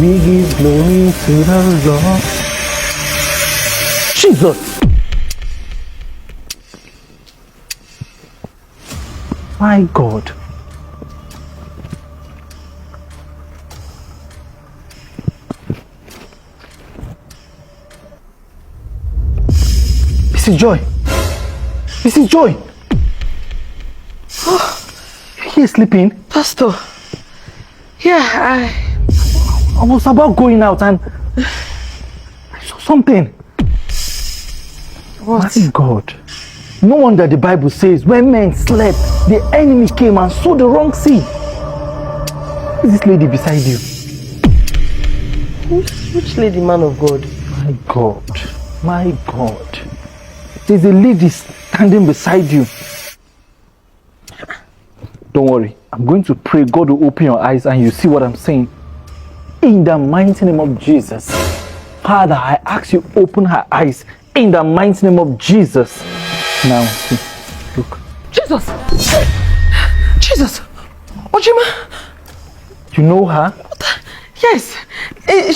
We give glory to the Lord. Jesus! My God. Mrs. Joy. Mrs. Joy. Oh, you're sleeping? Pastor. Yeah, I was about going out and I saw something. What? My God. No wonder the Bible says when men slept, the enemy came and sowed the wrong seed. Who is this lady beside you? Which lady, man of God? My God. My God. There's a lady standing beside you. Don't worry. I'm going to pray God will open your eyes and you see what I'm saying. In the mighty name of Jesus. Father, I ask you open her eyes. In the mighty name of Jesus. Now, see. Look. Jesus! Jesus! Ojima! You know her? Yes.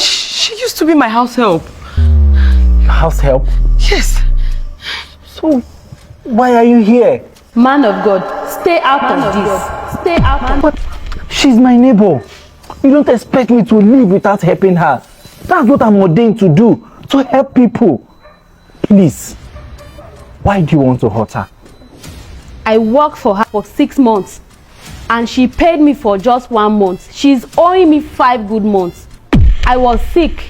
She used to be my house help. Your house help? Yes. So, why are you here? Man of God, stay out of this. Stay out of But she's my neighbor. You don't expect me to live without helping her. That's what I'm ordained to do. To help people. Please. Why do you want to hurt her? I worked for her for 6 months and she paid me for just 1 month. She's owing me 5 good months. I was sick.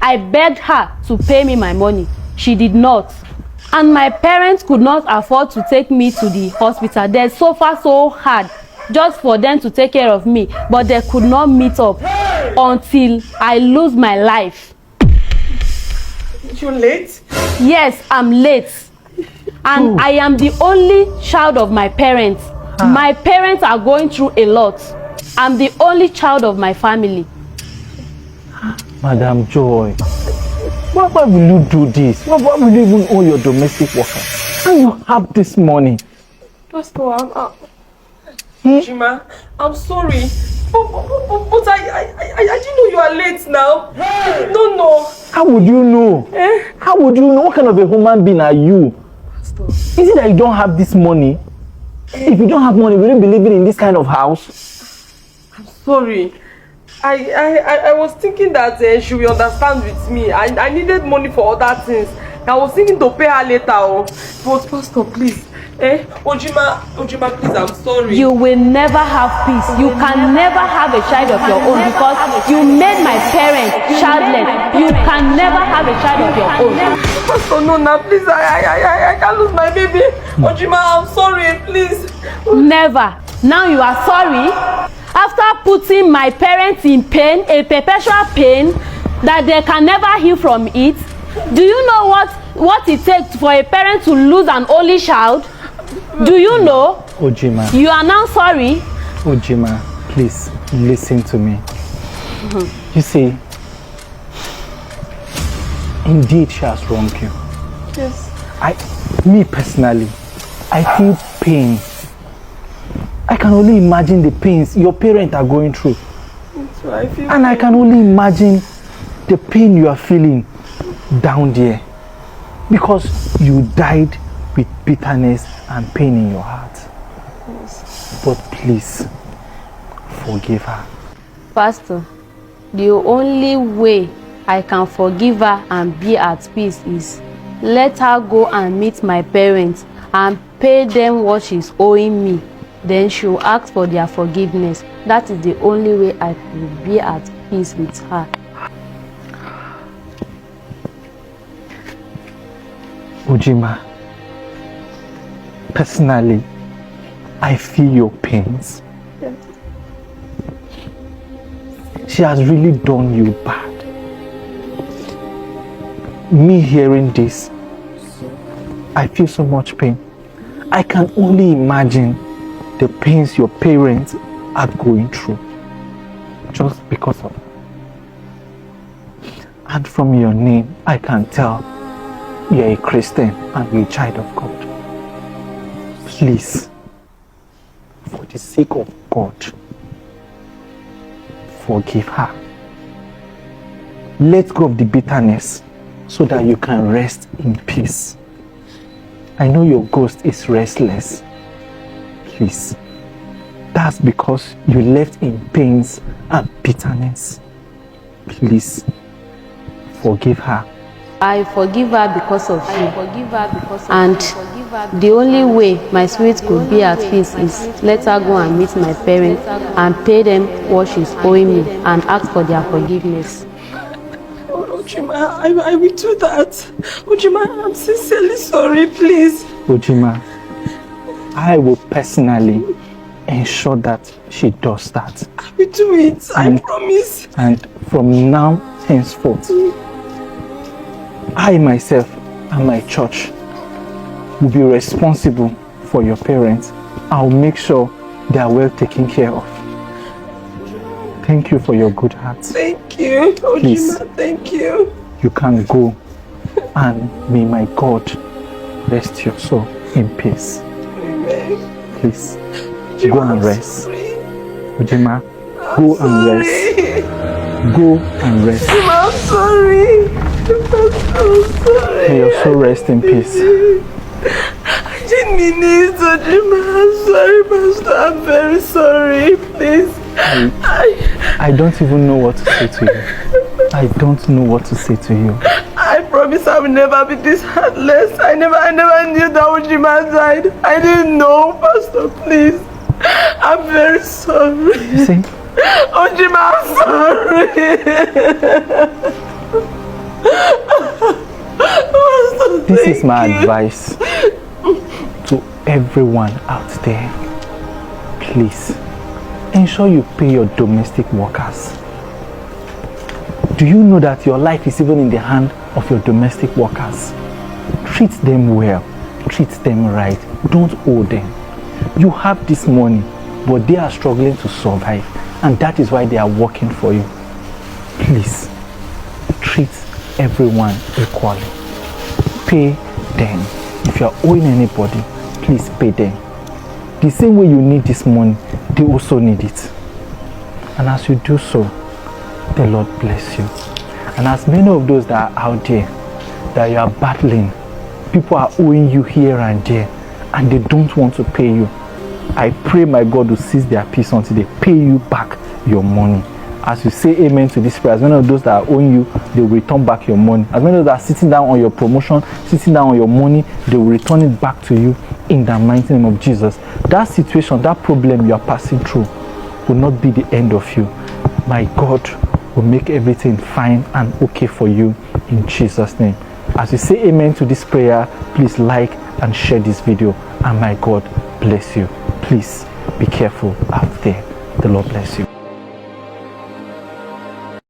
I begged her to pay me my money. She did not. And my parents could not afford to take me to the hospital. They suffered so hard just for them to take care of me, but they could not meet up until I lose my life. You're late? Yes, I'm late. And I am the only child of my parents. My parents are going through a lot. I'm the only child of my family. Madam Joy, why will you do this? Why will you even owe your domestic worker? And you have this money. Pastor, Ojima, I'm sorry. But I didn't know you are late now. No. How would you know? How would you know? What kind of a human being are you? Pastor. Is it that you don't have this money? If you don't have money, will you be living in this kind of house? I'm sorry. I was thinking that she will understand with me. I needed money for other things. I was thinking to pay her later. But Pastor, please. Ojima, please, I'm sorry. You will never have peace. You can never have a child of your own because you made my parents childless. You can never have a child of your own. Pastor, no, please, I can't lose my baby. Ojima, I'm sorry, please. Never. Now you are sorry? After putting my parents in pain, a perpetual pain, that they can never heal from it, do you know what it takes for a parent to lose an only child? Do you know? Ojima. You are now sorry? Ojima, please listen to me. You see, indeed she has wronged you. Yes. Me personally, I feel pain. I can only imagine the pains your parents are going through. So I feel And I can only imagine the pain you are feeling down there. Because you died with bitterness and pain in your heart. Yes. But please, forgive her. Pastor, the only way I can forgive her and be at peace is let her go and meet my parents and pay them what she's owing me. Then she'll ask for their forgiveness. That is the only way I will be at peace with her. Ojima, personally, I feel your pains. Yes. She has really done you bad. Me hearing this, I feel so much pain. I can only imagine the pains your parents are going through just because of her. And from your name, I can tell you're a Christian and you're a child of God. Please, for the sake of God, forgive her. Let go of the bitterness so that you can rest in peace. I know your ghost is restless. Please. That's because you left in pains and bitterness. Please forgive her. I forgive her because of you. And the only way my spirit could be at peace is let her go and meet my parents and pay them what she's owing me and ask for their forgiveness. Ojima, I will do that. Ojima, I'm sincerely sorry, please. Ojima, I will personally ensure that she does that. I will do it, I promise. And from now henceforth, I myself and my church will be responsible for your parents. I'll make sure they are well taken care of. Thank you for your good heart. Thank you, Please, Ojima, thank you. You can go, and may my God rest your soul in peace. Amen. Please, Ojima, go and rest. Ojima, go and rest. Go and rest. Ojima, I'm sorry. I'm so sorry. May your soul rest in peace. I didn't mean it, Ojima. I'm sorry, Pastor. I'm very sorry. Please. I don't even know what to say to you. I don't know what to say to you. I promise I will never be this heartless. I never knew that Ojima died. I didn't know, Pastor, please. I'm very sorry. See? Ojima, I'm sorry. Pastor, This is my advice to everyone out there. Please, ensure you pay your domestic workers. Do you know that your life is even in the hand of your domestic workers? Treat them well. Treat them right. Don't owe them. You have this money, but they are struggling to survive, and that is why they are working for you. Please, treat everyone equally. Pay them. If you are owing anybody, please pay them. The same way you need this money, they also need it. And as you do so, the Lord bless you. And as many of those that are out there that you are battling, people are owing you here and there and they don't want to pay you, I pray my God will seize their peace until they pay you back your money. As you say amen to this prayer, as many of those that are owing you, they will return back your money. As many of those that are sitting down on your promotion, sitting down on your money, they will return it back to you in the mighty name of Jesus. That situation, that problem you are passing through will not be the end of you. My God will make everything fine and okay for you in Jesus' name. As you say amen to this prayer, please like and share this video, and my God bless you. Please be careful out there. The Lord bless you.